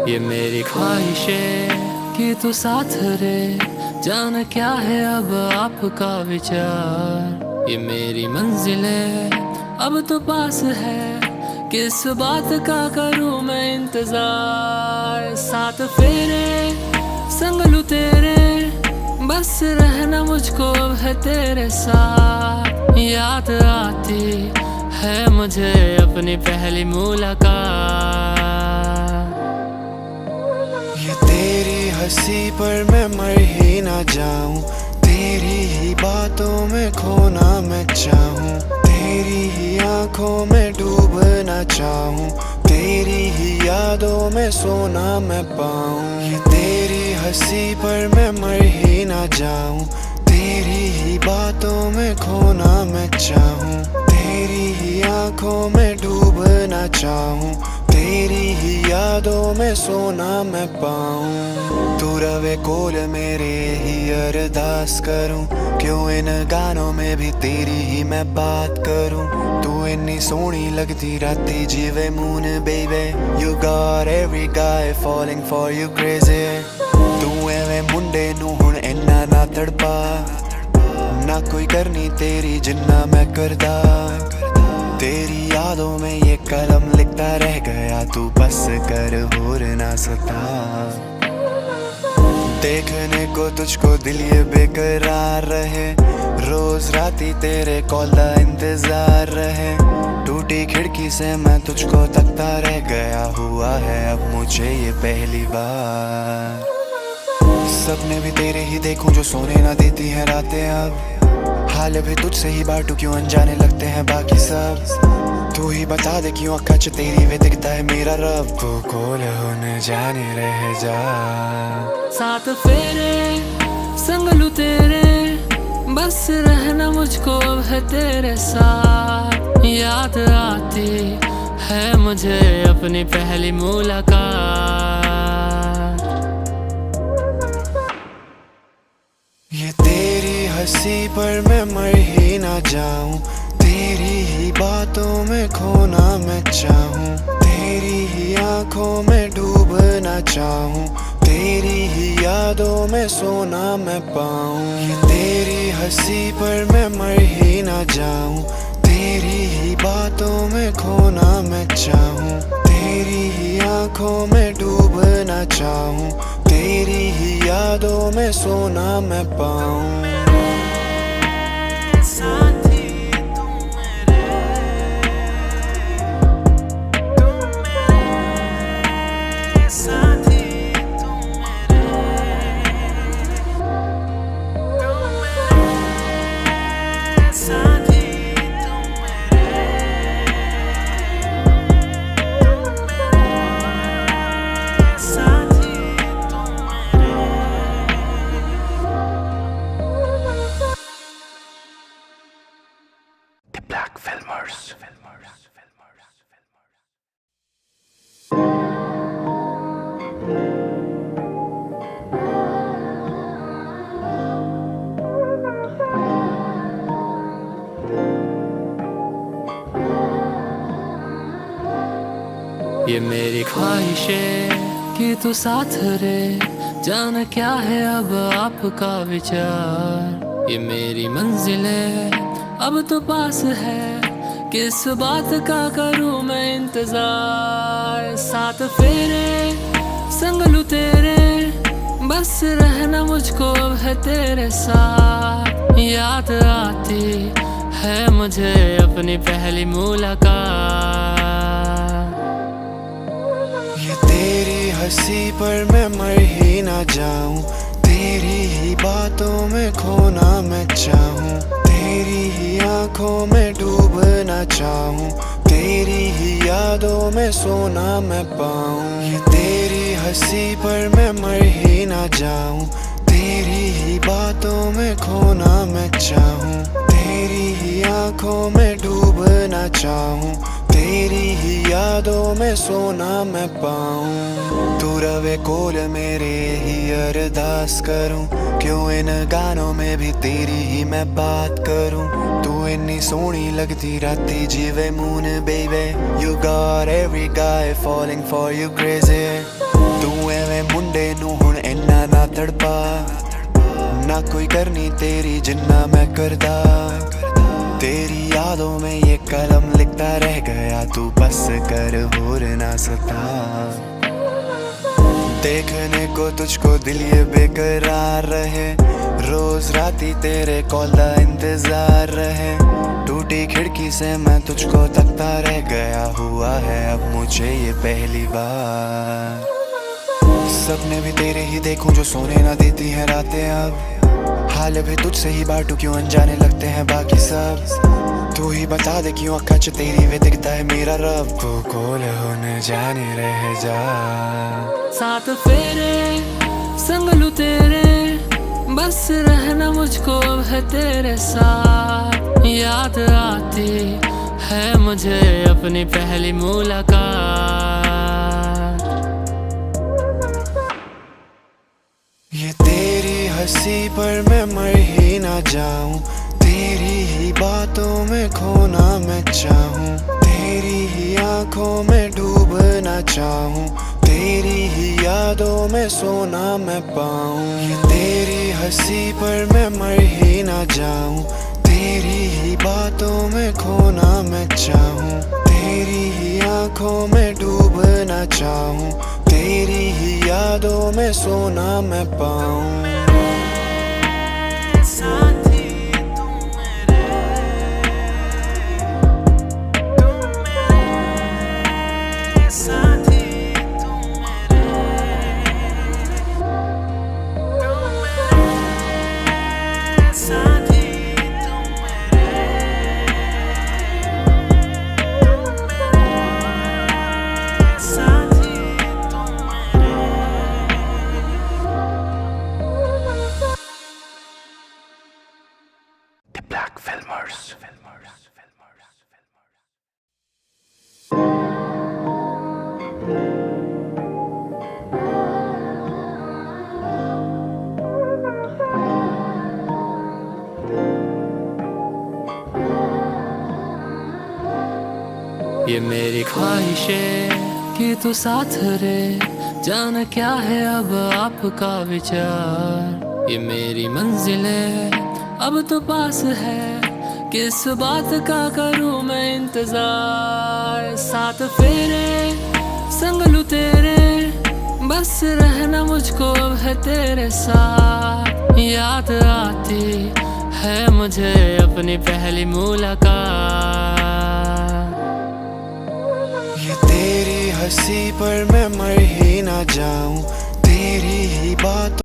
ये मेरी ख्वाहिशें कि तू साथ रे, जान क्या है अब आपका विचार। ये मेरी मंजिलें अब तो पास है, किस बात का करूं मैं इंतजार। साथ फेरे संग लूं तेरे, बस रहना मुझको अब है तेरे साथ। याद आती है मुझे अपनी पहली मुलाकात। ये तेरी हंसी पर मैं मर ही ना जाऊं, तेरी ही बातों में खोना मैं चाहूं, तेरी ही आंखों में डूबना चाहूं, तेरी ही यादों में सोना मैं पाऊं। ये तेरी हंसी पर मैं मर ही ना जाऊं, तेरी ही बातों में खोना मैं चाहूं, तेरी ही आंखों में डूबना चाहूं, तेरी ही यादों में सोना मैं पाऊं। तू रवे कोल मेरे ही अरदास करूं, क्यों इन गानों में भी तेरी ही मैं बात करूं। तू इन्नी सोहनी लगती राती जीवे moon baby, you got every guy falling for you crazy। तू एवें मुंडे नू हुण इन्ना ना तड़पा, ना कोई करनी तेरी जिन्ना मैं करदा। तेरी यादों में ये कलम लिखता रह गया, तू बस कर होर ना सता। देखने को तुझको दिल ये बेकरार रहे, रोज राती तेरे कॉल का इंतजार रहे। टूटी खिड़की से मैं तुझको तकता रह गया, हुआ है अब मुझे ये पहली बार। सपने भी तेरे ही देखूं जो सोने ना देती हैं रातें अब, हाल भी तुझसे ही बांटू क्यों अनजाने लगते हैं बाकी सब। तू ही बता दे क्यों अक्का च तेरी वे दिखता है मेरा रब, तू कोल होने जाने रह जा। साथ फेरे संग लूं तेरे, बस रहना मुझको अब है तेरे साथ। याद आती है मुझे अपनी पहली मुलाकात। ये तेरी हंसी पर मैं मर ही ना जाऊं, तेरी ही बातों में खोना मैं चाहूं, तेरी ही आंखों में डूबना चाहूं, तेरी ही यादों में सोना मैं पाऊं। ये तेरी हंसी पर मैं मर ही ना जाऊं, तेरी ही बातों में खोना मैं चाहूं, तेरी ही आंखों में डूबना चाहूं, तेरी ही यादों में सोना मैं पाऊं। Black Filmers। ये मेरी ख्वाहिशें कि तू साथ रे, जान क्या है अब आपका विचार। ये मेरी मंजिलें अब तो पास है, किस बात का करूं मैं इंतजार। साथ फेरे संग लूं तेरे, बस रहना मुझको अब है तेरे साथ। याद आती है मुझे अपनी पहली मुलाकात। ये तेरी हंसी पर मैं मर ही ना जाऊं, तेरी ही बातों में खोना मैं चाहूं, तेरी ही आंखों में डूबना चाहूं, तेरी ही यादों में सोना मैं पाऊं। ये तेरी हंसी पर मैं मर ही ना जाऊं, तेरी ही बातों में खोना मैं चाहूं, तेरी ही आंखों में डूबना चाहूं, तेरी ही यादों में सोना मैं पाऊं। तू रवे कोल मेरे ही अरदास करूं, क्यों इन गानों में भी तेरी ही मैं बात करूं। तू इन्नी सोहनी लगती राती जीवे moon baby, you got every guy falling for you crazy। तू एवें मुंडे नू हुण इन्ना ना तड़पा, ना कोई करनी तेरी जिन्ना मैं करदा। तेरी यादों में ये कलम लिखता रह गया, तू बस कर होर ना सता। देखने को तुझको दिल ये बेकरार रहे, रोज राती तेरे कॉल का इंतजार रहे। टूटी खिड़की से मैं तुझको तकता रह गया, हुआ है अब मुझे ये पहली बार। सपने भी तेरे ही देखूं जो सोने ना देती हैं रातें अब। हाल भी तुझसे ही बांटू क्यों अनजाने लगते हैं बाकी सब। तू ही बता दे क्यों अक्का च तेरी वे दिखता है मेरा रब। तू कोल होने जाने रह जा, साथ फेरे संग लूं तेरे, बस रहना मुझको अब है तेरे साथ। याद आती है मुझे अपनी पहली मुलाकात। ये तेरी हंसी पर मैं मर ही ना जाऊं, तेरी ही बातों में खोना मैं चाहूं। तेरी ही आंखों में डूबना चाहूं, तेरी ही यादों में सोना मैं पाऊं। ये तेरी हंसी पर मैं मर ही ना जाऊं, तेरी ही बातों में खोना मैं चाहूं। तेरी ही आंखों में डूबना चाहूं, तेरी ही यादों में सोना मैं पाऊं। Black Filmers. ये मेरी ख्वाहिश है कि तू साथ रहे, जान क्या है अब आपका विचार। ये मेरी मंजिल है अब तो पास है, किस बात का करूं मैं इंतजार। साथ फेरे संग लूं तेरे, बस रहना मुझको अब है तेरे साथ। याद आती है मुझे अपनी पहली मुलाकात। ये तेरी हंसी पर मैं मर ही ना जाऊं, तेरी ही बात